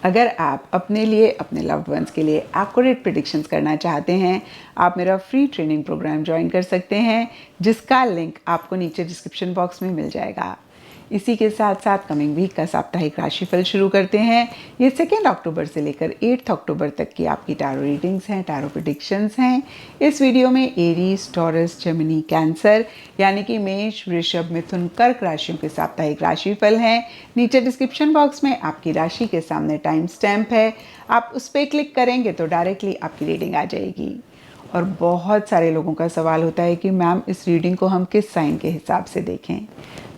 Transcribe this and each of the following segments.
अगर आप अपने लिए, अपने लव्ड वंस के लिए एक्यूरेट प्रेडिक्शंस करना चाहते हैं, आप मेरा फ्री ट्रेनिंग प्रोग्राम ज्वाइन कर सकते हैं, जिसका लिंक आपको नीचे डिस्क्रिप्शन बॉक्स में मिल जाएगा। इसी के साथ साथ कमिंग वीक का साप्ताहिक राशिफल शुरू करते हैं। ये 2 अक्टूबर से लेकर 8 अक्टूबर तक की आपकी टैरो रीडिंग्स हैं, टैरो प्रेडिक्शंस हैं। इस वीडियो में एरीज, टॉरस, जेमिनी, कैंसर यानी कि मेष, वृषभ, मिथुन, कर्क राशियों के साप्ताहिक राशिफल हैं। नीचे डिस्क्रिप्शन बॉक्स में आपकी राशि के सामने टाइम स्टैम्प है, आप उस पर क्लिक करेंगे तो डायरेक्टली आपकी रीडिंग आ जाएगी। और बहुत सारे लोगों का सवाल होता है कि मैम इस रीडिंग को हम किस साइन के हिसाब से देखें।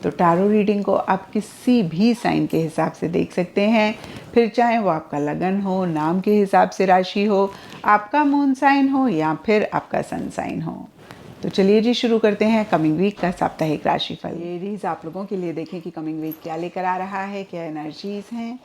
तो टैरो रीडिंग को आप किसी भी साइन के हिसाब से देख सकते हैं, फिर चाहे वो आपका लगन हो, नाम के हिसाब से राशि हो, आपका मून साइन हो या फिर आपका सन साइन हो। तो चलिए जी शुरू करते हैं कमिंग वीक का साप्ताहिक राशिफल। एरीज, आप लोगों के लिए देखें कि कमिंग वीक क्या लेकर आ रहा है, क्या एनर्जीज हैं।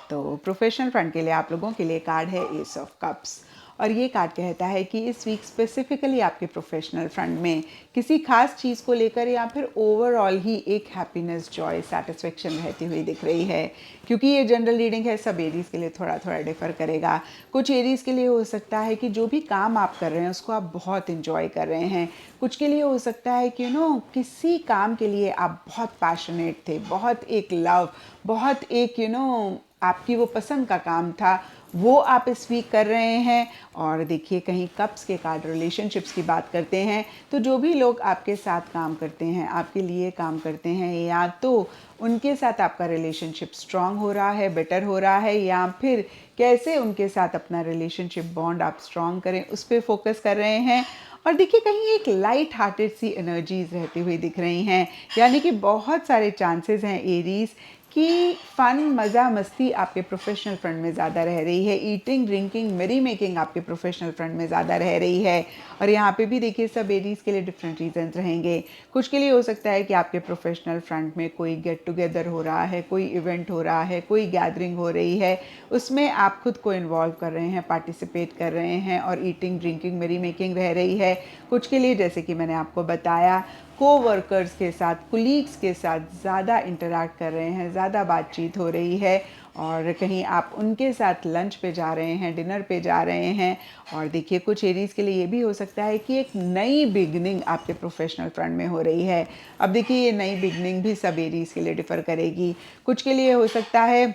तो प्रोफेशनल फ्रंट के लिए आप लोगों के लिए कार्ड है एस ऑफ कप्स, और ये कार्ड कहता है कि इस वीक स्पेसिफिकली आपके प्रोफेशनल फ्रंट में किसी खास चीज़ को लेकर या फिर ओवरऑल ही एक हैप्पीनेस, जॉय, सेटिस्फेक्शन रहती हुई दिख रही है। क्योंकि ये जनरल रीडिंग है, सब एरीज के लिए थोड़ा थोड़ा डिफर करेगा। कुछ एरीज के लिए हो सकता है कि जो भी काम आप कर रहे हैं उसको आप बहुत इंजॉय कर रहे हैं। कुछ के लिए हो सकता है कि किसी काम के लिए आप बहुत पैशनेट थे, बहुत एक लव, बहुत एक आपकी वो पसंद का काम था, वो आप इस वीक कर रहे हैं। और देखिए, कहीं कप्स के कार्ड रिलेशनशिप्स की बात करते हैं, तो जो भी लोग आपके साथ काम करते हैं, आपके लिए काम करते हैं, या तो उनके साथ आपका रिलेशनशिप स्ट्रांग हो रहा है, बेटर हो रहा है, या फिर कैसे उनके साथ अपना रिलेशनशिप बॉन्ड आप स्ट्रांग करें, उस पर फोकस कर रहे हैं। और देखिए, कहीं एक लाइट हार्टेड सी एनर्जीज रहती हुई दिख रही हैं, यानी कि बहुत सारे चांसेस हैं एरीज कि फ़न, मज़ा, मस्ती आपके प्रोफेशनल फ्रंट में ज़्यादा रह रही है। ईटिंग, ड्रिंकिंग, मेरी मेकिंग आपके प्रोफेशनल फ्रंट में ज़्यादा रह रही है। और यहाँ पे भी देखिए, सब एरीज के लिए डिफरेंट रीजंस रहेंगे। कुछ के लिए हो सकता है कि आपके प्रोफेशनल फ्रंट में कोई गेट टुगेदर हो रहा है, कोई इवेंट हो रहा है, कोई गैदरिंग हो रही है, उसमें आप खुद को इन्वॉल्व कर रहे हैं, पार्टिसिपेट कर रहे हैं, और ईटिंग, ड्रिंकिंग, मेरी मेकिंग रह रही है। कुछ के लिए, जैसे कि मैंने आपको बताया, कोवर्कर्स के साथ, कुलीग्स के साथ ज़्यादा इंटरैक्ट कर रहे हैं, ज़्यादा बातचीत हो रही है, और कहीं आप उनके साथ लंच पे जा रहे हैं, डिनर पे जा रहे हैं। और देखिए, कुछ एरीज के लिए ये भी हो सकता है कि एक नई बिगनिंग आपके प्रोफेशनल फ्रंट में हो रही है। अब देखिए, ये नई बिगनिंग भी सब एरीज के लिए डिफ़र करेगी। कुछ के लिए हो सकता है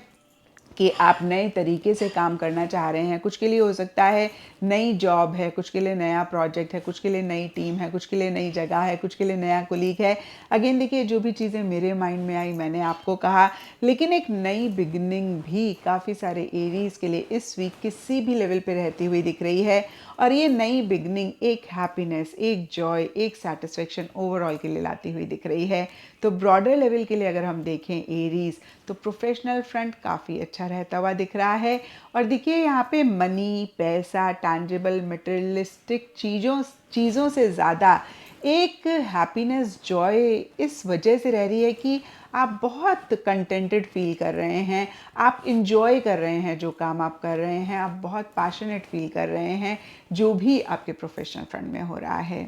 कि आप नए तरीके से काम करना चाह रहे हैं, कुछ के लिए हो सकता है नई जॉब है, कुछ के लिए नया प्रोजेक्ट है, कुछ के लिए नई टीम है, कुछ के लिए नई जगह है, कुछ के लिए नया कोलीग है। अगेन देखिए, जो भी चीज़ें मेरे माइंड में आई मैंने आपको कहा, लेकिन एक नई बिगिनिंग भी काफ़ी सारे एरीज के लिए इस वीक किसी भी लेवल पे रहती हुई दिख रही है। और ये नई बिगनिंग एक हैप्पीनेस, एक जॉय, एक सेटिस्फेक्शन ओवरऑल के लिए लाती हुई दिख रही है। तो ब्रॉडर लेवल के लिए अगर हम देखें एरीज, तो प्रोफेशनल फ्रंट काफ़ी अच्छा रहता हुआ दिख रहा है। और देखिए, यहाँ पे मनी, पैसा, टैंजिबल, मटेरियलिस्टिक चीज़ों से ज़्यादा एक हैप्पीनेस, जॉय इस वजह से रह रही है कि आप बहुत कंटेंटेड फील कर रहे हैं, आप इंजॉय कर रहे हैं जो काम आप कर रहे हैं, आप बहुत पैशनेट फील कर रहे हैं जो भी आपके प्रोफेशनल फ्रंट में हो रहा है।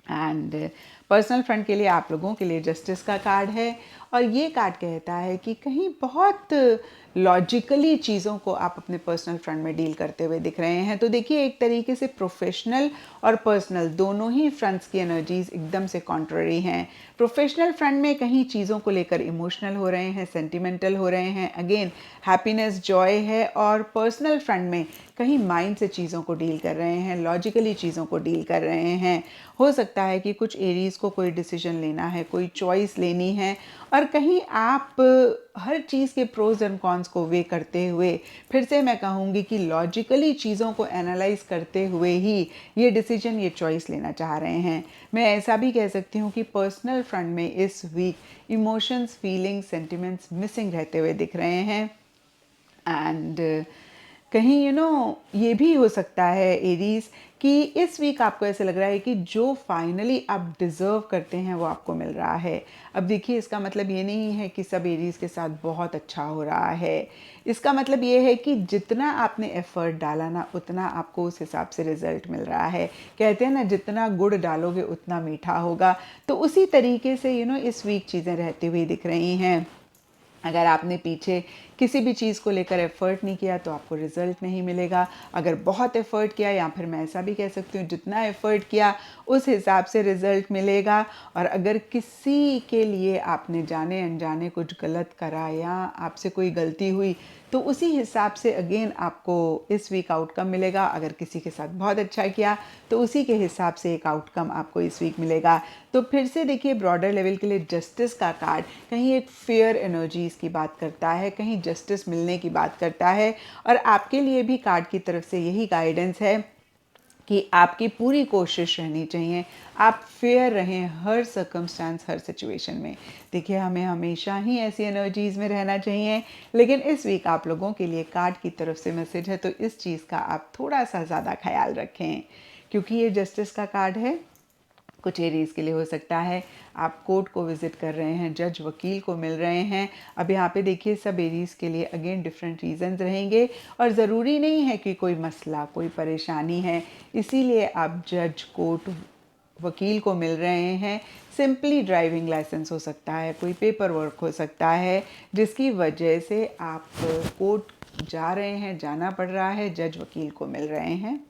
एंड पर्सनल फ्रंट के लिए आप लोगों के लिए जस्टिस का कार्ड है, और ये कार्ड कहता है कि कहीं बहुत लॉजिकली चीज़ों को आप अपने पर्सनल फ्रंट में डील करते हुए दिख रहे हैं। तो देखिए, एक तरीके से प्रोफेशनल और पर्सनल दोनों ही फ्रंट्स की एनर्जीज एकदम से कॉन्ट्ररी हैं। प्रोफेशनल फ्रंट में कहीं चीज़ों को लेकर इमोशनल हो रहे हैं, सेंटिमेंटल हो रहे हैं, अगेन हैप्पीनेस, जॉय है। और पर्सनल फ्रंट में कहीं माइंड से चीज़ों को डील कर रहे हैं, लॉजिकली चीज़ों को डील कर रहे हैं। हो सकता है कि कुछ एरीज को कोई डिसीजन लेना है, कोई चॉइस लेनी है, और कहीं आप हर चीज़ के प्रोज एंड कॉन्स को वे करते हुए, फिर से मैं कहूँगी कि लॉजिकली चीज़ों को एनालाइज करते हुए ही ये डिसीजन, ये चॉइस लेना चाह रहे हैं। मैं ऐसा भी कह सकती हूँ कि पर्सनल फ्रंट में इस week emotions, feelings, sentiments missing रहते हुए दिख रहे हैं। एंड कहीं ये भी हो सकता है एरीज कि इस वीक आपको ऐसे लग रहा है कि जो फाइनली आप डिज़र्व करते हैं वो आपको मिल रहा है। अब देखिए, इसका मतलब ये नहीं है कि सब एरीज के साथ बहुत अच्छा हो रहा है। इसका मतलब ये है कि जितना आपने एफर्ट डाला ना, उतना आपको उस हिसाब से रिजल्ट मिल रहा है। कहते हैं ना, जितना गुड़ डालोगे उतना मीठा होगा। तो उसी तरीके से इस वीक चीज़ें रहती हुई दिख रही हैं। अगर आपने पीछे किसी भी चीज़ को लेकर एफ़र्ट नहीं किया तो आपको रिज़ल्ट नहीं मिलेगा। अगर बहुत एफ़र्ट किया, या फिर मैं ऐसा भी कह सकती हूँ जितना एफ़र्ट किया उस हिसाब से रिज़ल्ट मिलेगा। और अगर किसी के लिए आपने जाने अनजाने कुछ गलत करा या आपसे कोई गलती हुई तो उसी हिसाब से अगेन आपको इस वीक आउटकम मिलेगा। अगर किसी के साथ बहुत अच्छा किया तो उसी के हिसाब से एक आउटकम आपको इस वीक मिलेगा। तो फिर से देखिए, ब्रॉडर लेवल के लिए जस्टिस का कार्ड कहीं एक फेयर एनर्जीज़ की बात करता है, कहीं जस्टिस मिलने की बात करता है। और आपके लिए भी कार्ड की तरफ से यही गाइडेंस है कि आपकी पूरी कोशिश रहनी चाहिए, आप फेयर रहें हर सर्कमस्टांस, हर सिचुएशन में। देखिए, हमें हमेशा ही ऐसी एनर्जीज़ में रहना चाहिए, लेकिन इस वीक आप लोगों के लिए कार्ड की तरफ से मैसेज है, तो इस चीज़ का आप थोड़ा सा ज़्यादा ख्याल रखें, क्योंकि ये जस्टिस का कार्ड है। कुछ एरीज़ के लिए हो सकता है आप कोर्ट को विज़िट कर रहे हैं, जज वकील को मिल रहे हैं। अब यहाँ पे देखिए, सब एरीज़ के लिए अगेन डिफरेंट रीज़न्स रहेंगे, और ज़रूरी नहीं है कि कोई मसला, कोई परेशानी है इसीलिए आप जज, कोर्ट, वकील को मिल रहे हैं। सिंपली ड्राइविंग लाइसेंस हो सकता है, कोई पेपर वर्क हो सकता है, जिसकी वजह से आप कोर्ट जा रहे हैं, जाना पड़ रहा है, जज वकील को मिल रहे हैं।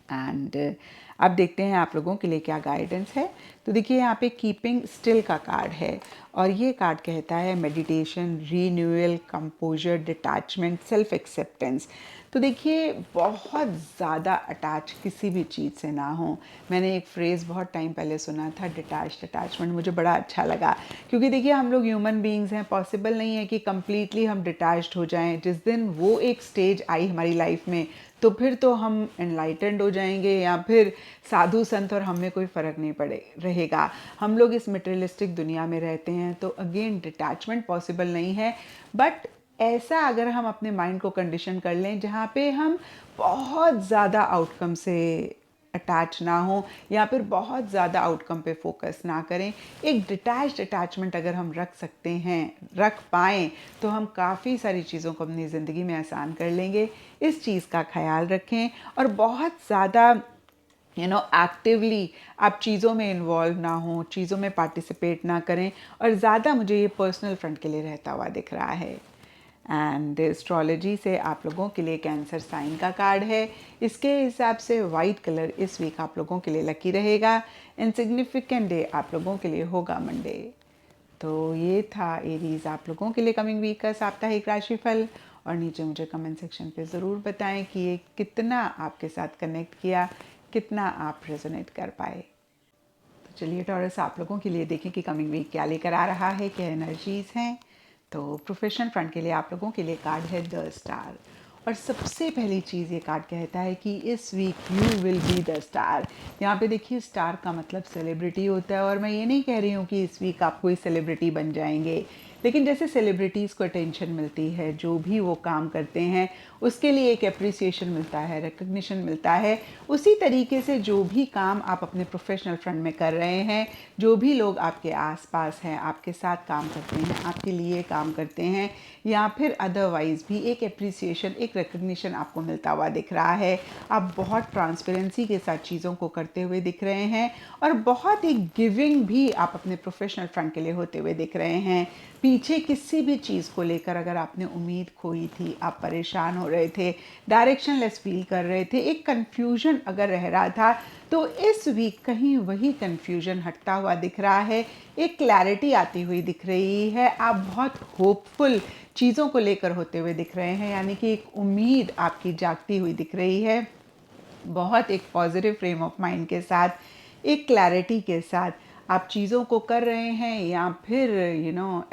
एंड अब देखते हैं आप लोगों के लिए क्या गाइडेंस है। तो देखिए, यहाँ पे कीपिंग स्टिल का कार्ड है, और ये कार्ड कहता है meditation, renewal, composer, detachment, self acceptance. तो देखिए, बहुत ज़्यादा अटैच किसी भी चीज़ से ना हो। मैंने एक फ्रेज़ बहुत टाइम पहले सुना था, डिटैच्ड अटैचमेंट, मुझे बड़ा अच्छा लगा, क्योंकि देखिए, हम लोग ह्यूमन बीइंग्स हैं, पॉसिबल नहीं है कि कम्प्लीटली हम डिटैच्ड हो जाएं। जिस दिन वो एक स्टेज आई हमारी लाइफ में, तो फिर तो हम एनलाइटेंड हो जाएंगे, या फिर साधु संत और हम में कोई फ़र्क नहीं पड़े रहेगा। हम लोग इस मटेरियलिस्टिक दुनिया में रहते हैं, तो अगेन डिटैचमेंट पॉसिबल नहीं है। बट ऐसा अगर हम अपने माइंड को कंडीशन कर लें जहाँ पे हम बहुत ज़्यादा आउटकम से अटैच ना हो, या फिर बहुत ज़्यादा आउटकम पे फोकस ना करें, एक डिटैच्ड अटैचमेंट अगर हम रख सकते हैं, रख पाएँ, तो हम काफ़ी सारी चीज़ों को अपनी ज़िंदगी में आसान कर लेंगे। इस चीज़ का ख्याल रखें, और बहुत ज़्यादा एक्टिवली आप चीज़ों में इन्वॉल्व ना हो, चीज़ों में पार्टिसिपेट ना करें। और ज़्यादा मुझे ये पर्सनल फ्रंट के लिए रहता हुआ दिख रहा है। एंड एस्ट्रोलॉजी से आप लोगों के लिए कैंसर साइन का कार्ड है। इसके हिसाब से वाइट कलर इस वीक आप लोगों के लिए लकी रहेगा। इनसिग्निफिकेंट डे आप लोगों के लिए होगा मंडे। तो ये था एरीज आप लोगों के लिए कमिंग वीक का साप्ताहिक राशिफल। और नीचे मुझे कमेंट सेक्शन पे ज़रूर बताएं कि ये कितना आपके साथ कनेक्ट किया, कितना आप रेजोनेट कर पाए। तो चलिए टॉरस, आप लोगों के लिए देखें कि कमिंग वीक क्या लेकर आ रहा है, क्या एनर्जीज़ हैं। तो प्रोफेशनल फ्रंट के लिए आप लोगों के लिए कार्ड है द स्टार। और सबसे पहली चीज़ ये कार्ड कहता है कि इस week you will be the star. यहाँ पे देखिए, स्टार का मतलब सेलिब्रिटी होता है, और मैं ये नहीं कह रही हूँ कि इस वीक आप कोई सेलिब्रिटी बन जाएंगे, लेकिन जैसे सेलिब्रिटीज़ को अटेंशन मिलती है, जो भी वो काम करते हैं उसके लिए एक अप्रिसिएशन मिलता है, रिकग्निशन मिलता है, उसी तरीके से जो भी काम आप अपने प्रोफेशनल फ्रंट में कर रहे हैं, जो भी लोग आपके आसपास हैं, आपके साथ काम करते हैं, आपके लिए काम करते हैं, या फिर अदरवाइज़ भी एक अप्रिसिएशन, एक रिकग्निशन आपको मिलता हुआ दिख रहा है। आप बहुत ट्रांसपेरेंसी के साथ चीज़ों को करते हुए दिख रहे हैं, और बहुत ही गिविंग भी आप अपने प्रोफेशनल फ्रंट के लिए होते हुए दिख रहे हैं। पीछे किसी भी चीज़ को लेकर अगर आपने उम्मीद खोई थी, आप परेशान हो रहे थे, डायरेक्शनलेस फील कर रहे थे, एक कन्फ्यूजन अगर रह रहा था, तो इस वीक कहीं वही कन्फ्यूजन हटता हुआ दिख रहा है, एक क्लैरिटी आती हुई दिख रही है। आप बहुत होपफुल चीज़ों को लेकर होते हुए दिख रहे हैं, यानी कि एक उम्मीद आपकी जागती हुई दिख रही है। बहुत एक पॉजिटिव फ्रेम ऑफ माइंड के साथ, एक क्लैरिटी के साथ आप चीज़ों को कर रहे हैं, या फिर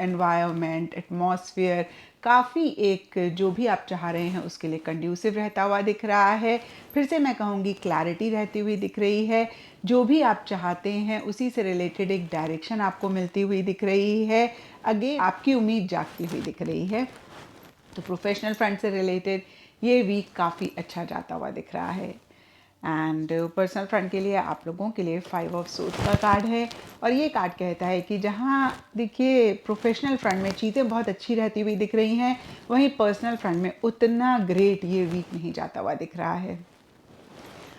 एनवायरनमेंट, एटमॉस्फेयर काफ़ी एक जो भी आप चाह रहे हैं उसके लिए कंड्यूसिव रहता हुआ दिख रहा है। फिर से मैं कहूँगी, क्लैरिटी रहती हुई दिख रही है। जो भी आप चाहते हैं उसी से रिलेटेड एक डायरेक्शन आपको मिलती हुई दिख रही है। अगेन आपकी उम्मीद जागती हुई दिख रही है। तो प्रोफेशनल फ्रंट से रिलेटेड ये वीक काफ़ी अच्छा जाता हुआ दिख रहा है। एंड पर्सनल फ्रंट के लिए आप लोगों के लिए 5 ऑफ सोर्स का कार्ड है, और ये कार्ड कहता है कि जहाँ देखिए प्रोफेशनल फ्रंट में चीज़ें बहुत अच्छी रहती हुई दिख रही हैं, वहीं पर्सनल फ्रंट में उतना ग्रेट ये वीक नहीं जाता हुआ दिख रहा है।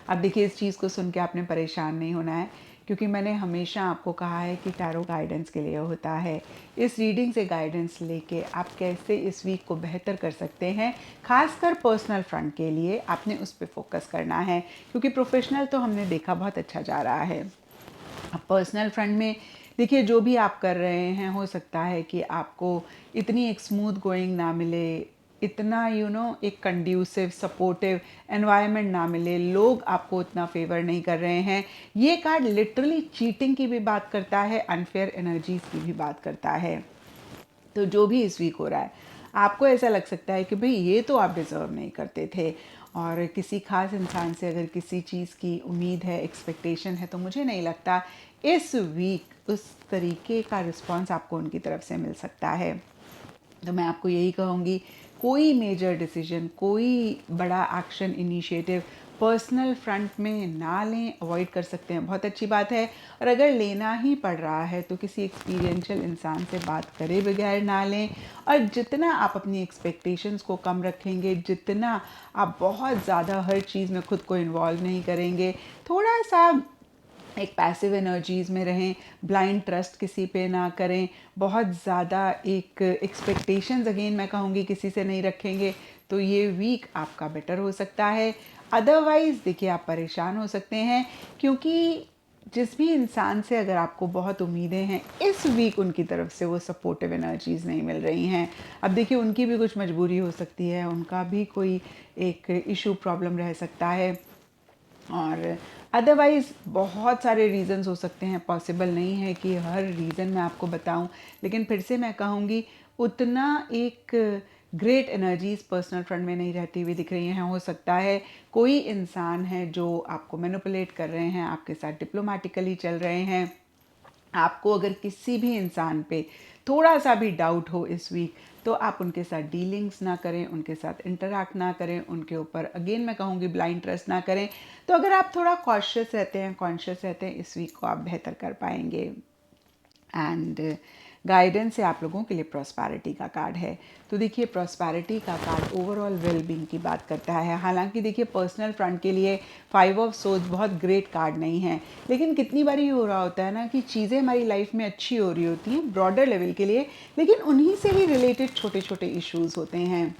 अब देखिए, इस चीज़ को सुन के आपने परेशान नहीं होना है, क्योंकि मैंने हमेशा आपको कहा है कि टैरो गाइडेंस के लिए होता है। इस रीडिंग से गाइडेंस लेके आप कैसे इस वीक को बेहतर कर सकते हैं, खासकर पर्सनल फ्रंट के लिए आपने उस पर फोकस करना है, क्योंकि प्रोफेशनल तो हमने देखा बहुत अच्छा जा रहा है। अब पर्सनल फ्रंट में देखिए, जो भी आप कर रहे हैं हो सकता है कि आपको इतनी एक स्मूथ गोइंग ना मिले, इतना एक कंड्यूसिव सपोर्टिव एनवायरनमेंट ना मिले, लोग आपको उतना फेवर नहीं कर रहे हैं। ये कार्ड लिटरली चीटिंग की भी बात करता है, अनफेयर एनर्जीज की भी बात करता है। तो जो भी इस वीक हो रहा है, आपको ऐसा लग सकता है कि भाई ये तो आप डिज़र्व नहीं करते थे, और किसी खास इंसान से अगर किसी चीज़ की उम्मीद है, एक्सपेक्टेशन है, तो मुझे नहीं लगता इस वीक उस तरीके का रिस्पॉन्स आपको उनकी तरफ से मिल सकता है। तो मैं आपको यही कहूँगी, कोई मेजर डिसीजन, कोई बड़ा एक्शन इनिशिएटिव पर्सनल फ्रंट में ना लें, अवॉइड कर सकते हैं, बहुत अच्छी बात है। और अगर लेना ही पड़ रहा है तो किसी एक्सपीरियंशियल इंसान से बात करे बगैर ना लें। और जितना आप अपनी एक्सपेक्टेशंस को कम रखेंगे, जितना आप बहुत ज़्यादा हर चीज़ में खुद को इन्वॉल्व नहीं करेंगे, थोड़ा सा एक पैसिव एनर्जीज़ में रहें, ब्लाइंड ट्रस्ट किसी पे ना करें, बहुत ज़्यादा एक एक्सपेक्टेशंस अगेन मैं कहूँगी किसी से नहीं रखेंगे, तो ये वीक आपका बेटर हो सकता है। अदरवाइज़ देखिए, आप परेशान हो सकते हैं, क्योंकि जिस भी इंसान से अगर आपको बहुत उम्मीदें हैं, इस वीक उनकी तरफ से वो सपोर्टिव एनर्जीज़ नहीं मिल रही हैं। अब देखिए, उनकी भी कुछ मजबूरी हो सकती है, उनका भी कोई एक इशू प्रॉब्लम रह सकता है, और अदरवाइज़ बहुत सारे रीज़न्स हो सकते हैं। पॉसिबल नहीं है कि हर रीज़न मैं आपको बताऊं, लेकिन फिर से मैं कहूँगी, उतना एक ग्रेट एनर्जीज़ पर्सनल फ्रंट में नहीं रहती हुई दिख रही हैं। हो सकता है कोई इंसान है जो आपको मैनिपुलेट कर रहे हैं, आपके साथ डिप्लोमेटिकली चल रहे हैं। आपको अगर किसी भी इंसान पे थोड़ा सा भी डाउट हो इस वीक, तो आप उनके साथ डीलिंग्स ना करें, उनके साथ इंटरैक्ट ना करें, उनके ऊपर अगेन मैं कहूँगी ब्लाइंड ट्रस्ट ना करें। तो अगर आप थोड़ा कॉशियस रहते हैं, कॉन्शियस रहते हैं, इस वीक को आप बेहतर कर पाएंगे। एंड गाइडेंस से आप लोगों के लिए प्रॉस्पैरिटी का कार्ड है। तो देखिए, प्रॉस्पैरिटी का कार्ड ओवरऑल वेलबींग की बात करता है। हालांकि देखिए, पर्सनल फ्रंट के लिए 5 ऑफ सोर्ड्स बहुत ग्रेट कार्ड नहीं है, लेकिन कितनी बार ये हो रहा होता है ना कि चीज़ें हमारी लाइफ में अच्छी हो रही होती हैं ब्रॉडर लेवल के लिए, लेकिन उन्हीं से ही रिलेटेड छोटे छोटे इश्यूज़ होते हैं।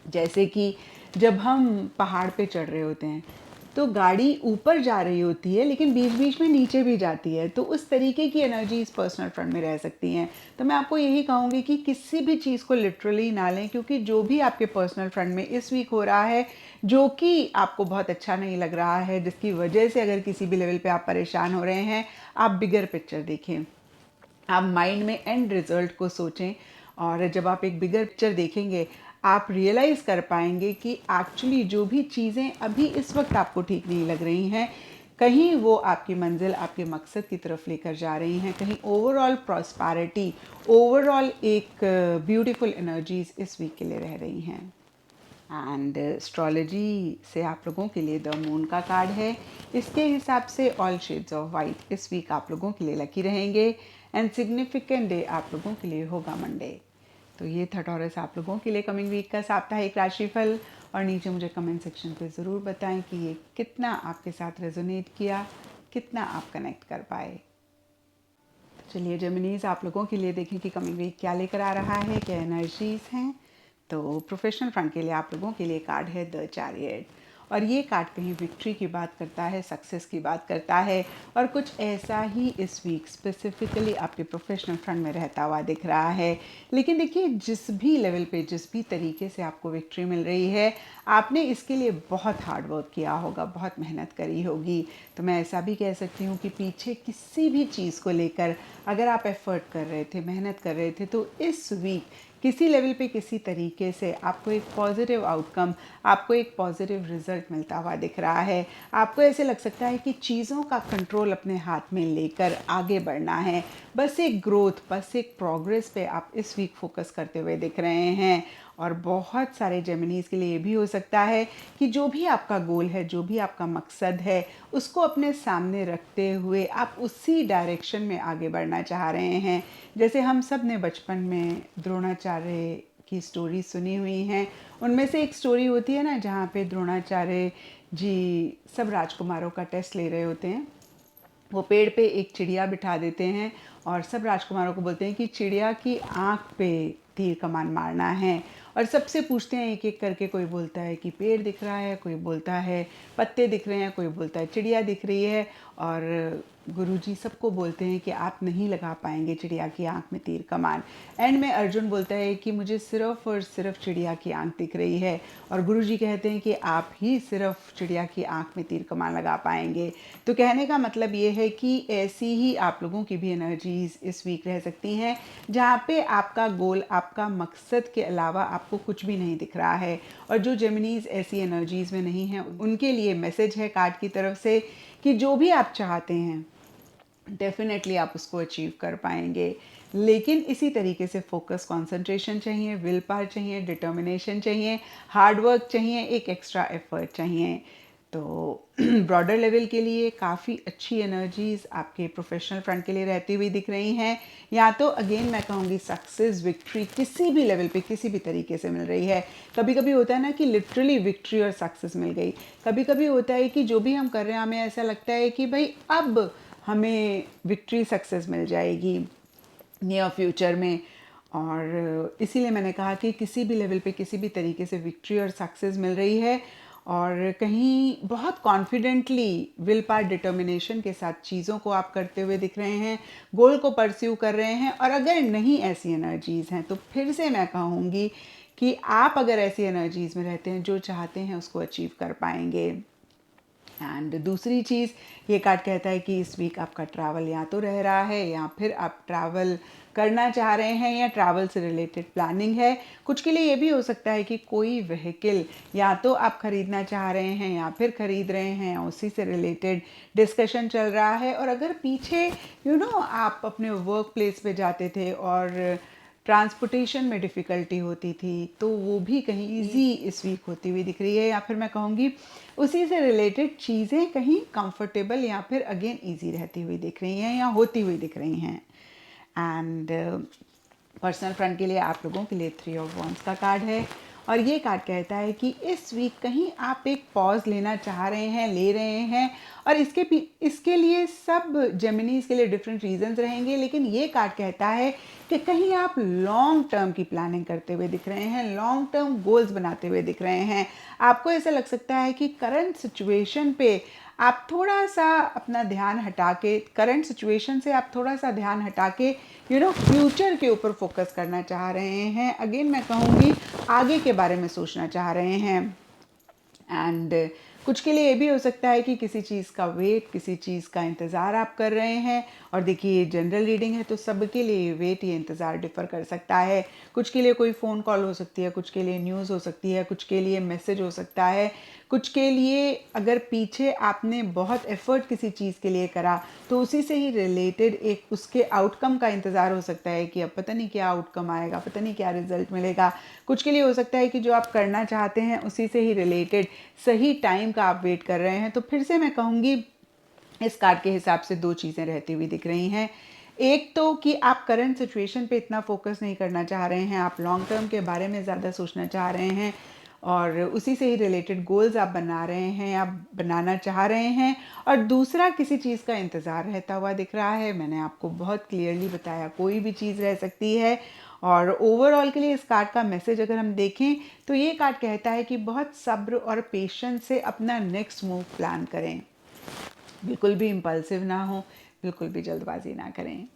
जैसे कि जब हम पहाड़ पे चढ़ रहे होते हैं, तो गाड़ी ऊपर जा रही होती है, लेकिन बीच बीच में नीचे भी जाती है, तो उस तरीके की एनर्जी इस पर्सनल फ्रंट में रह सकती हैं। तो मैं आपको यही कहूँगी कि किसी भी चीज़ को लिटरली ना लें, क्योंकि जो भी आपके पर्सनल फ्रंट में इस वीक हो रहा है, जो कि आपको बहुत अच्छा नहीं लग रहा है, जिसकी वजह से अगर किसी भी लेवल पे आप परेशान हो रहे हैं, आप बिगर पिक्चर देखें, आप माइंड में एंड रिजल्ट को सोचें, और जब आप एक बिगर पिक्चर देखेंगे, आप रियलाइज़ कर पाएंगे कि एक्चुअली जो भी चीज़ें अभी इस वक्त आपको ठीक नहीं लग रही हैं, कहीं वो आपकी मंजिल, आपके मकसद की तरफ लेकर जा रही हैं, कहीं ओवरऑल प्रॉस्पैरिटी, ओवरऑल एक ब्यूटीफुल एनर्जीज इस वीक के लिए रह रही हैं। एंड एस्ट्रोलॉजी से आप लोगों के लिए द मून का कार्ड है। इसके हिसाब से ऑल शेड्स ऑफ वाइट इस वीक आप लोगों के लिए लकी रहेंगे, एंड सिग्निफिकेंट डे आप लोगों के लिए होगा मंडे। तो ये था टॉरस आप लोगों के लिए कमिंग वीक का साप्ताहिक राशिफल। और नीचे मुझे कमेंट सेक्शन पे ज़रूर बताएं कि ये कितना आपके साथ रेजोनेट किया, कितना आप कनेक्ट कर पाए। तो चलिए जेमिनीज, आप लोगों के लिए देखें कि कमिंग वीक क्या लेकर आ रहा है, क्या एनर्जीज हैं। तो प्रोफेशनल फ्रंट के लिए आप लोगों के लिए कार्ड है द चैरियट, और ये कार्ड कहीं विक्ट्री की बात करता है, सक्सेस की बात करता है, और कुछ ऐसा ही इस वीक स्पेसिफिकली आपके प्रोफेशनल फ्रंट में रहता हुआ दिख रहा है। लेकिन देखिए, जिस भी लेवल पे, जिस भी तरीके से आपको विक्ट्री मिल रही है, आपने इसके लिए बहुत हार्ड वर्क किया होगा, बहुत मेहनत करी होगी। तो मैं ऐसा भी कह सकती हूँ कि पीछे किसी भी चीज़ को लेकर अगर आप एफर्ट कर रहे थे, मेहनत कर रहे थे, तो इस वीक किसी लेवल पे, किसी तरीके से आपको एक पॉजिटिव आउटकम, आपको एक पॉजिटिव रिजल्ट मिलता हुआ दिख रहा है। आपको ऐसे लग सकता है कि चीज़ों का कंट्रोल अपने हाथ में लेकर आगे बढ़ना है, बस एक ग्रोथ, बस एक प्रोग्रेस पे आप इस वीक फोकस करते हुए दिख रहे हैं। और बहुत सारे जेमिनीज़ के लिए ये भी हो सकता है कि जो भी आपका गोल है, जो भी आपका मकसद है, उसको अपने सामने रखते हुए आप उसी डायरेक्शन में आगे बढ़ना चाह रहे हैं। जैसे हम सब ने बचपन में द्रोणाचार्य की स्टोरी सुनी हुई हैं, उनमें से एक स्टोरी होती है ना, जहाँ पे द्रोणाचार्य जी सब राजकुमारों का टेस्ट ले रहे होते हैं, वो पेड़ पे एक चिड़िया बिठा देते हैं और सब राजकुमारों को बोलते हैं कि चिड़िया की आँख पे तीर कमान मारना है। और सबसे पूछते हैं एक एक करके, कोई बोलता है कि पेड़ दिख रहा है, कोई बोलता है पत्ते दिख रहे हैं, कोई बोलता है चिड़िया दिख रही है। और गुरुजी सबको बोलते हैं कि आप नहीं लगा पाएंगे चिड़िया की आंख में तीर कमान। एंड में अर्जुन बोलता है कि मुझे सिर्फ और सिर्फ चिड़िया की आंख दिख रही है, और गुरुजी कहते हैं कि आप ही सिर्फ चिड़िया की आंख में तीर कमान लगा पाएंगे। तो कहने का मतलब ये है कि ऐसी ही आप लोगों की भी एनर्जीज इस वीक रह सकती हैं, जहाँ पे आपका गोल, आपका मकसद के अलावा आपको कुछ भी नहीं दिख रहा है। और जो जेमिनीज ऐसी एनर्जीज में नहीं हैं, उनके लिए मैसेज है कार्ड की तरफ से कि जो भी आप चाहते हैं डेफिनेटली आप उसको अचीव कर पाएंगे। लेकिन इसी तरीके से फोकस, कंसंट्रेशन चाहिए, विल पावर चाहिए, डिटर्मिनेशन चाहिए, हार्ड वर्क चाहिए, एक एक्स्ट्रा एफर्ट चाहिए। तो ब्रॉडर लेवल के लिए काफ़ी अच्छी एनर्जीज आपके प्रोफेशनल फ्रंट के लिए रहती हुई दिख रही हैं। या तो अगेन मैं कहूँगी सक्सेस, विक्ट्री किसी भी लेवल पे किसी भी तरीके से मिल रही है। कभी कभी होता है ना कि लिटरली विक्ट्री और सक्सेस मिल गई। कभी कभी होता है कि जो भी हम कर रहे हैं हमें ऐसा लगता है कि भाई अब हमें विक्ट्री, सक्सेस मिल जाएगी नियर फ्यूचर में। और इसीलिए मैंने कहा कि किसी भी लेवल पे किसी भी तरीके से विक्ट्री और सक्सेस मिल रही है, और कहीं बहुत कॉन्फिडेंटली विल पावर, डिटर्मिनेशन के साथ चीज़ों को आप करते हुए दिख रहे हैं, गोल को परस्यू कर रहे हैं। और अगर नहीं ऐसी एनर्जीज़ हैं तो फिर से मैं कहूँगी कि आप अगर ऐसी एनर्जीज़ में रहते हैं, जो चाहते हैं उसको अचीव कर पाएंगे। एंड दूसरी चीज़, ये कार्ड कहता है कि इस वीक आपका ट्रैवल या तो रह रहा है या फिर आप ट्रैवल करना चाह रहे हैं, या ट्रैवल से रिलेटेड प्लानिंग है। कुछ के लिए ये भी हो सकता है कि कोई व्हीकल या तो आप खरीदना चाह रहे हैं या फिर खरीद रहे हैं, उसी से रिलेटेड डिस्कशन चल रहा है। और अगर पीछे आप अपने वर्क प्लेस पे जाते थे और ट्रांसपोर्टेशन में डिफ़िकल्टी होती थी, तो वो भी कहीं इजी इस वीक होती हुई दिख रही है। या फिर मैं कहूँगी उसी से रिलेटेड चीज़ें कहीं कंफर्टेबल या फिर अगेन इजी रहती हुई दिख रही हैं या होती हुई दिख रही हैं। एंड पर्सनल फ्रंट के लिए आप लोगों के लिए 3 ऑफ वॉन्ड्स का कार्ड है, और ये कार्ड कहता है कि इस वीक कहीं आप एक पॉज लेना चाह रहे हैं, ले रहे हैं। और इसके लिए सब जेमिनीज के लिए डिफरेंट रीजंस रहेंगे, लेकिन ये कार्ड कहता है कि कहीं आप लॉन्ग टर्म की प्लानिंग करते हुए दिख रहे हैं, लॉन्ग टर्म गोल्स बनाते हुए दिख रहे हैं। आपको ऐसा लग सकता है कि करंट सिचुएशन पे आप थोड़ा सा अपना ध्यान हटा के, करंट सिचुएशन से आप थोड़ा सा ध्यान हटा के फ्यूचर के ऊपर फोकस करना चाह रहे हैं। अगेन मैं कहूँगी आगे के बारे में सोचना चाह रहे हैं। एंड कुछ के लिए ये भी हो सकता है कि किसी चीज़ का वेट, किसी चीज़ का इंतज़ार आप कर रहे हैं। और देखिए जनरल रीडिंग है तो सबके लिए वेट, ये इंतज़ार डिफ़र कर सकता है। कुछ के लिए कोई फ़ोन कॉल हो सकती है, कुछ के लिए न्यूज़ हो सकती है, कुछ के लिए मैसेज हो सकता है, कुछ के लिए अगर पीछे आपने बहुत एफर्ट किसी चीज़ के लिए करा तो उसी से ही रिलेटेड एक उसके आउटकम का इंतज़ार हो सकता है कि अब पता नहीं क्या आउटकम आएगा, पता नहीं क्या रिजल्ट मिलेगा। कुछ के लिए हो सकता है कि जो आप करना चाहते हैं उसी से ही रिलेटेड सही टाइम का आप वेट कर रहे हैं। तो फिर से मैं कहूँगी इस कार्ड के हिसाब से 2 चीज़ें रहती हुई दिख रही हैं। एक तो कि आप करंट सिचुएशन पे इतना फोकस नहीं करना चाह रहे हैं, आप लॉन्ग टर्म के बारे में ज़्यादा सोचना चाह रहे हैं और उसी से ही रिलेटेड गोल्स आप बना रहे हैं, आप बनाना चाह रहे हैं। और दूसरा किसी चीज़ का इंतज़ार रहता हुआ दिख रहा है। मैंने आपको बहुत क्लियरली बताया कोई भी चीज़ रह सकती है। और ओवरऑल के लिए इस कार्ड का मैसेज अगर हम देखें तो ये कार्ड कहता है कि बहुत सब्र और पेशेंस से अपना नेक्स्ट मूव प्लान करें, बिल्कुल भी इम्पल्सिव ना हो, बिल्कुल भी जल्दबाजी ना करें।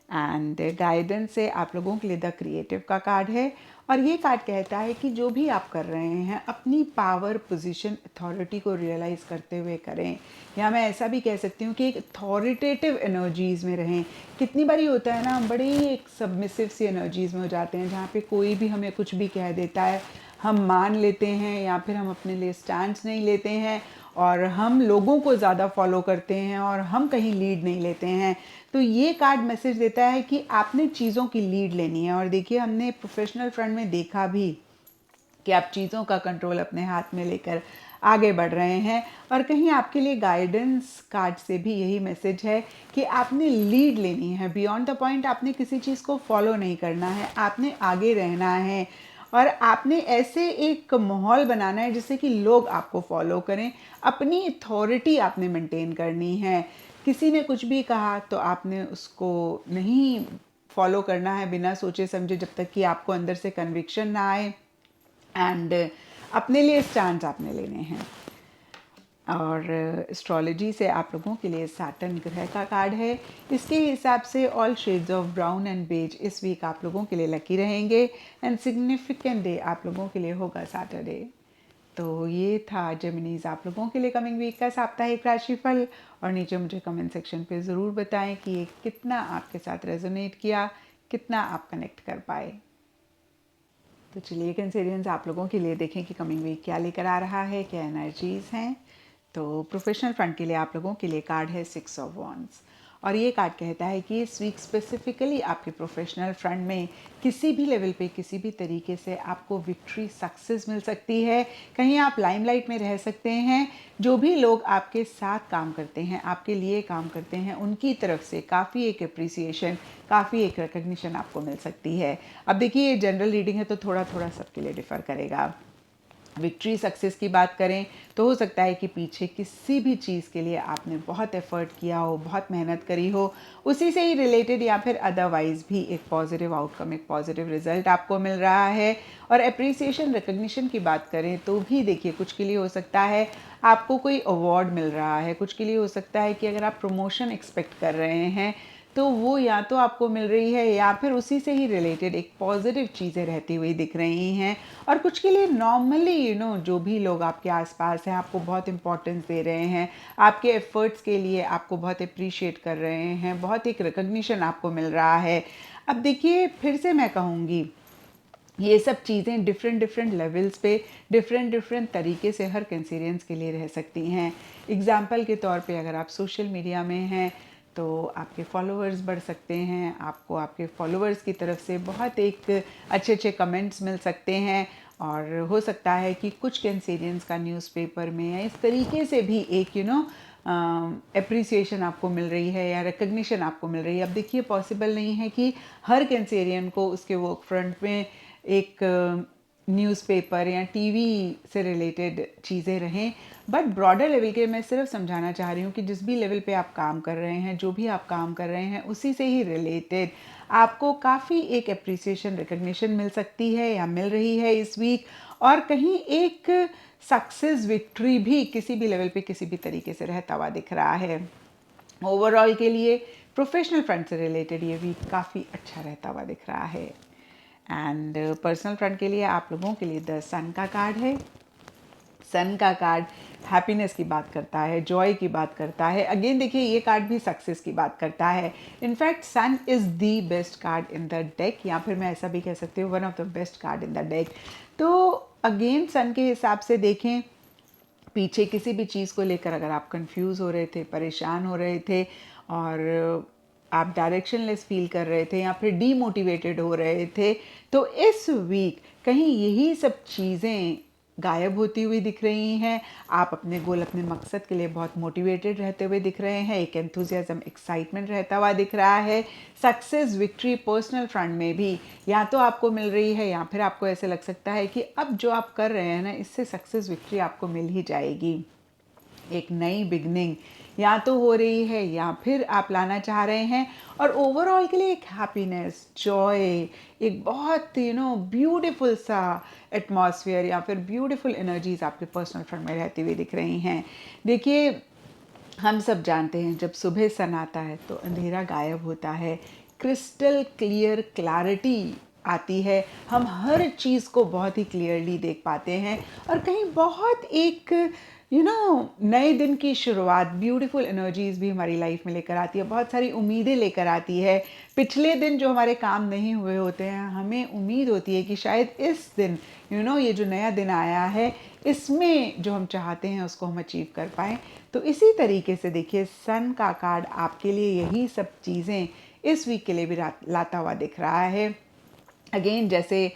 एंड गाइडेंस से आप लोगों के लिए द क्रिएटिव का कार्ड है, और ये कार्ड कहता है कि जो भी आप कर रहे हैं अपनी पावर, पोजीशन, अथॉरिटी को रियलाइज़ करते हुए करें। या मैं ऐसा भी कह सकती हूँ कि एक अथॉरिटेटिव एनर्जीज़ में रहें। कितनी बारी होता है ना, हम बड़ी एक सबमिसिव सी एनर्जीज़ में हो जाते हैं जहाँ पे कोई भी हमें कुछ भी कह देता है हम मान लेते हैं, या फिर हम अपने लिए स्टैंड्स नहीं लेते हैं और हम लोगों को ज़्यादा फॉलो करते हैं और हम कहीं लीड नहीं लेते हैं। तो ये कार्ड मैसेज देता है कि आपने चीज़ों की लीड लेनी है। और देखिए हमने प्रोफेशनल फ्रंट में देखा भी कि आप चीज़ों का कंट्रोल अपने हाथ में लेकर आगे बढ़ रहे हैं। और कहीं आपके लिए गाइडेंस कार्ड से भी यही मैसेज है कि आपने लीड लेनी है, बियॉन्ड द पॉइंट आपने किसी चीज़ को फॉलो नहीं करना है, आपने आगे रहना है। और आपने ऐसे एक माहौल बनाना है जिससे कि लोग आपको फॉलो करें, अपनी अथॉरिटी आपने मेंटेन करनी है। किसी ने कुछ भी कहा तो आपने उसको नहीं फॉलो करना है बिना सोचे समझे, जब तक कि आपको अंदर से कन्विक्शन ना आए। एंड अपने लिए स्टैंड आपने लेने हैं। और एस्ट्रोलॉजी से आप लोगों के लिए सैटर्न ग्रह का कार्ड है। इसके हिसाब से all shades of brown and beige इस वीक आप लोगों के लिए लकी रहेंगे। एंड सिग्निफिकेंट डे आप लोगों के लिए होगा सैटरडे। तो ये था जेमिनीज आप लोगों के लिए कमिंग वीक का साप्ताहिक राशिफल। और नीचे मुझे कमेंट सेक्शन पे ज़रूर बताएं कि ये कितना आपके साथ रेजोनेट किया, कितना आप कनेक्ट कर पाए। तो चलिए कैंसेरियंस आप लोगों के लिए देखें कि कमिंग वीक क्या लेकर आ रहा है, क्या एनर्जीज़ हैं। तो प्रोफेशनल फ्रंट के लिए आप लोगों के लिए कार्ड है 6 ऑफ वॉन्ड्स। और ये कार्ड कहता है कि इस वीक स्पेसिफिकली आपके प्रोफेशनल फ्रंट में किसी भी लेवल पे किसी भी तरीके से आपको विक्ट्री सक्सेस मिल सकती है। कहीं आप लाइमलाइट में रह सकते हैं। जो भी लोग आपके साथ काम करते हैं, आपके लिए काम करते हैं, उनकी तरफ से काफ़ी एक अप्रिसिएशन, काफ़ी एक रिकग्निशन आपको मिल सकती है। अब देखिए ये जनरल रीडिंग है तो थोड़ा थोड़ा सबके लिए डिफ़र करेगा। विक्ट्री सक्सेस की बात करें तो हो सकता है कि पीछे किसी भी चीज़ के लिए आपने बहुत एफर्ट किया हो, बहुत मेहनत करी हो, उसी से ही रिलेटेड या फिर अदरवाइज भी एक पॉजिटिव आउटकम, एक पॉजिटिव रिजल्ट आपको मिल रहा है। और अप्रिसिएशन रिकग्निशन की बात करें तो भी देखिए कुछ के लिए हो सकता है आपको कोई अवार्ड मिल रहा है, कुछ के लिए हो सकता है कि अगर आप प्रमोशन एक्सपेक्ट कर रहे हैं तो वो या तो आपको मिल रही है या फिर उसी से ही रिलेटेड एक पॉजिटिव चीज़ें रहती हुई दिख रही हैं। और कुछ के लिए नॉर्मली जो भी लोग आपके आसपास हैं आपको बहुत इंपॉर्टेंस दे रहे हैं, आपके एफर्ट्स के लिए आपको बहुत अप्रिशिएट कर रहे हैं, बहुत एक रिकग्निशन आपको मिल रहा है। अब देखिए फिर से मैं कहूँगी ये सब चीज़ें डिफरेंट डिफरेंट लेवल्स पे डिफरेंट तरीके से हर कैंसेरियंस के लिए रह सकती हैं। एग्जाम्पल के तौर पे अगर आप सोशल मीडिया में हैं तो आपके फॉलोअर्स बढ़ सकते हैं, आपको आपके फॉलोअर्स की तरफ से बहुत एक अच्छे अच्छे कमेंट्स मिल सकते हैं। और हो सकता है कि कुछ कैंसेरियंस का न्यूज़पेपर में या इस तरीके से भी एक अप्रिसिएशन आपको मिल रही है या रिकग्निशन आपको मिल रही है। अब देखिए पॉसिबल नहीं है कि हर कैंसेरियन को उसके वर्क फ्रंट में एक न्यूज़पेपर या टीवी से रिलेटेड चीज़ें रहें, बट ब्रॉडर लेवल के मैं सिर्फ समझाना चाह रही हूँ कि जिस भी लेवल पे आप काम कर रहे हैं, जो भी आप काम कर रहे हैं, उसी से ही रिलेटेड आपको काफ़ी एक अप्रिसिएशन रिकग्निशन मिल सकती है या मिल रही है इस वीक। और कहीं एक सक्सेस विक्ट्री भी किसी भी लेवल पे किसी भी तरीके से रहता हुआ दिख रहा है। ओवरऑल के लिए प्रोफेशनल फ्रंट से रिलेटेड ये वीक काफ़ी अच्छा रहता हुआ दिख रहा है। एंड पर्सनल फ्रंट के लिए आप लोगों के लिए द सन का कार्ड है। सन का कार्ड हैप्पीनेस की बात करता है, जॉय की बात करता है। अगेन देखिए ये कार्ड भी सक्सेस की बात करता है। In fact sun is the best card in the deck, या फिर मैं ऐसा भी कह सकती हूँ one of the best card in the deck. तो अगेन सन के हिसाब से देखें, पीछे किसी भी चीज़ को लेकर अगर आप कंफ्यूज हो रहे थे, परेशान हो रहे थे और आप डायरेक्शनलेस फील कर रहे थे या फिर डीमोटिवेटेड हो रहे थे, तो इस वीक कहीं यही सब चीज़ें गायब होती हुई दिख रही हैं। आप अपने गोल, अपने मकसद के लिए बहुत मोटिवेटेड रहते हुए दिख रहे हैं, एक एंथुजियाज्म, एक्साइटमेंट रहता हुआ दिख रहा है। सक्सेस विक्ट्री पर्सनल फ्रंट में भी या तो आपको मिल रही है या फिर आपको ऐसे लग सकता है कि अब जो आप कर रहे हैं ना, इससे सक्सेस विक्ट्री आपको मिल ही जाएगी। एक नई बिगनिंग या तो हो रही है या फिर आप लाना चाह रहे हैं। और ओवरऑल के लिए एक हैप्पीनेस, जॉय, एक बहुत ब्यूटीफुल सा एटमॉस्फेयर या फिर ब्यूटीफुल एनर्जीज आपके पर्सनल फ्रंट में रहती हुई दिख रही हैं। देखिए हम सब जानते हैं जब सुबह सन आता है तो अंधेरा गायब होता है, क्रिस्टल क्लियर क्लैरिटी आती है, हम हर चीज़ को बहुत ही क्लियरली देख पाते हैं और कहीं बहुत एक नए दिन की शुरुआत, ब्यूटीफुल एनर्जीज भी हमारी लाइफ में लेकर आती है, बहुत सारी उम्मीदें लेकर आती है। पिछले दिन जो हमारे काम नहीं हुए होते हैं, हमें उम्मीद होती है कि शायद इस दिन ये जो नया दिन आया है इसमें जो हम चाहते हैं उसको हम अचीव कर पाएँ। तो इसी तरीके से देखिए सन का कार्ड आपके लिए यही सब चीज़ें इस वीक के लिए भी लाता हुआ दिख रहा है। अगेन जैसे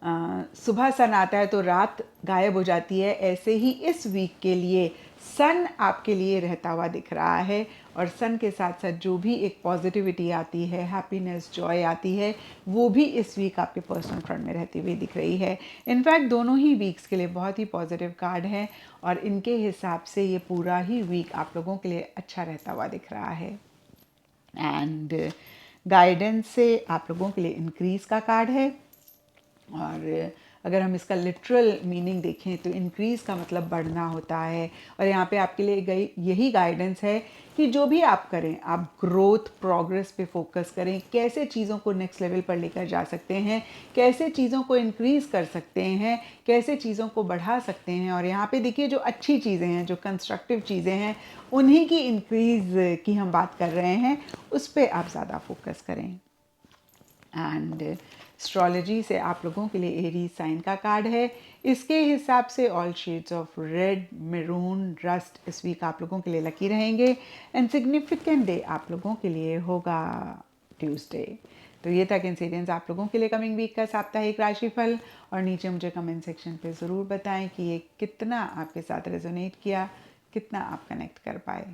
सुबह सन आता है तो रात गायब हो जाती है, ऐसे ही इस वीक के लिए सन आपके लिए रहता हुआ दिख रहा है और सन के साथ साथ जो भी एक पॉजिटिविटी आती है, हैप्पीनेस, जॉय आती है, वो भी इस वीक आपके पर्सनल फ्रंट में रहती हुई दिख रही है। इनफैक्ट दोनों ही वीक्स के लिए बहुत ही पॉजिटिव कार्ड है और इनके हिसाब से ये पूरा ही वीक आप लोगों के लिए अच्छा रहता हुआ दिख रहा है। एंड गाइडेंस से आप लोगों के लिए इंक्रीज़ का कार्ड है और अगर हम इसका लिटरल मीनिंग देखें तो इंक्रीज़ का मतलब बढ़ना होता है और यहाँ पे आपके लिए यही गाइडेंस है कि जो भी आप करें आप ग्रोथ प्रोग्रेस पे फोकस करें, कैसे चीज़ों को नेक्स्ट लेवल पर लेकर जा सकते हैं, कैसे चीज़ों को इंक्रीज़ कर सकते हैं, कैसे चीज़ों को बढ़ा सकते हैं। और यहाँ पे देखिए जो अच्छी चीज़ें हैं, जो कंस्ट्रक्टिव चीज़ें हैं, उन्हीं की इंक्रीज़ की हम बात कर रहे हैं, उस पर आप ज़्यादा फोकस करें। एंड एस्ट्रोलॉजी से आप लोगों के लिए एरीज साइन का कार्ड है। इसके हिसाब से all shades of red, maroon, rust इस वीक आप लोगों के लिए लकी रहेंगे एंड सिग्निफिकेंट डे आप लोगों के लिए होगा ट्यूसडे। तो ये था कैंसेरियंस आप लोगों के लिए कमिंग वीक का साप्ताहिक राशिफल। और नीचे मुझे कमेंट सेक्शन पे ज़रूर बताएं कि ये कितना आपके साथ रेजोनेट किया, कितना आप कनेक्ट कर पाए।